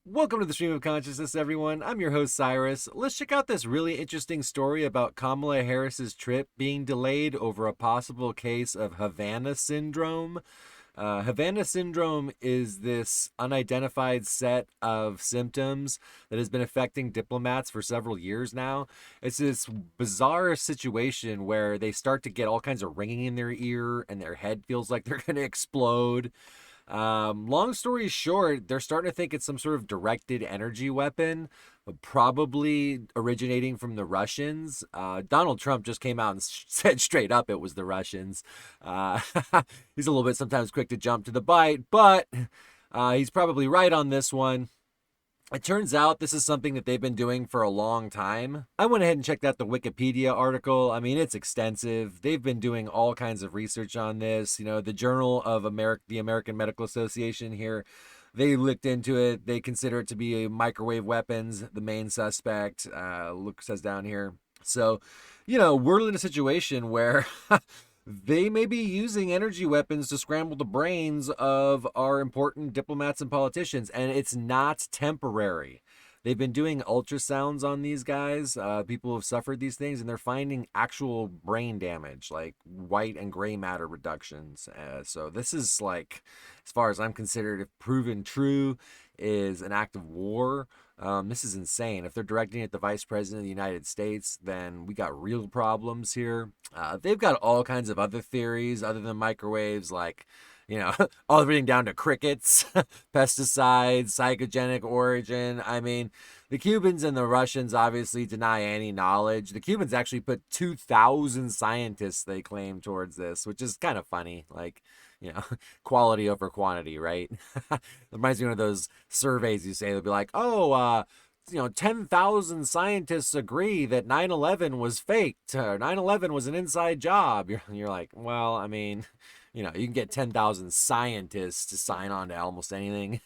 Welcome to the Stream of Consciousness, everyone. I'm your host, Cyrus. Let's check out this really interesting story about Kamala Harris's trip being delayed over a possible case of Havana syndrome. Havana syndrome is this unidentified set of symptoms that has been affecting diplomats for several years now. It's this bizarre situation where they start to get all kinds of ringing in their ear and their head feels like they're going to explode. Long story short, they're starting to think it's some sort of directed energy weapon, probably originating from the Russians. Donald Trump just came out and said straight up it was the Russians. Uh, he's a little bit sometimes quick to jump to the bite, but he's probably right on this one. It turns out this is something that they've been doing for a long time. I went ahead and checked out the Wikipedia article. I mean, it's extensive. They've been doing all kinds of research on this. You know, the Journal of the American Medical Association here, they looked into it. They consider it to be a microwave weapons, the main suspect. Look says down here. So, we're in a situation where they may be using energy weapons to scramble the brains of our important diplomats and politicians, and it's not temporary. They've been doing ultrasounds on these guys. People who have suffered these things, and they're finding actual brain damage, like white and gray matter reductions. So this is like, as far as I'm considered, if proven true, is an act of war. This is insane. If they're directing it at the vice president of the United States, then we got real problems here. They've got all kinds of other theories other than microwaves, like, all everything down to crickets, pesticides, psychogenic origin. I mean, the Cubans and the Russians obviously deny any knowledge. The Cubans actually put 2,000 scientists, they claim, towards this, which is kind of funny. Like, quality over quantity, right? It reminds me of one of those surveys you say, they'll be like, 10,000 scientists agree that 9/11 was faked, or 9/11 was an inside job. You're like, well, I mean, you can get 10,000 scientists to sign on to almost anything.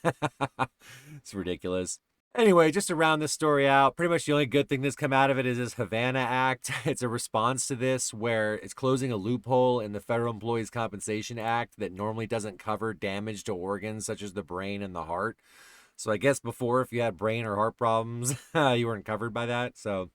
It's ridiculous. Anyway, just to round this story out, pretty much the only good thing that's come out of it is this Havana Act. It's a response to this where it's closing a loophole in the Federal Employees Compensation Act that normally doesn't cover damage to organs such as the brain and the heart. So I guess before, if you had brain or heart problems, you weren't covered by that. So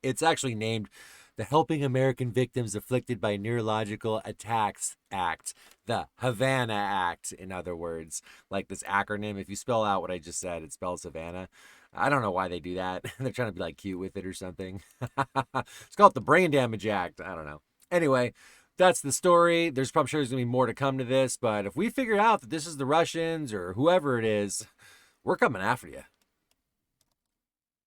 it's actually named the Helping American Victims Afflicted by Neurological Attacks Act, the Havana Act, in other words. Like this acronym, if you spell out what I just said, it spells Havana. I don't know why they do that. They're trying to be like cute with it or something. It's called the Brain Damage Act. I don't know. Anyway, that's the story. I'm sure there's going to be more to come to this, but if we figure out that this is the Russians or whoever it is, we're coming after you.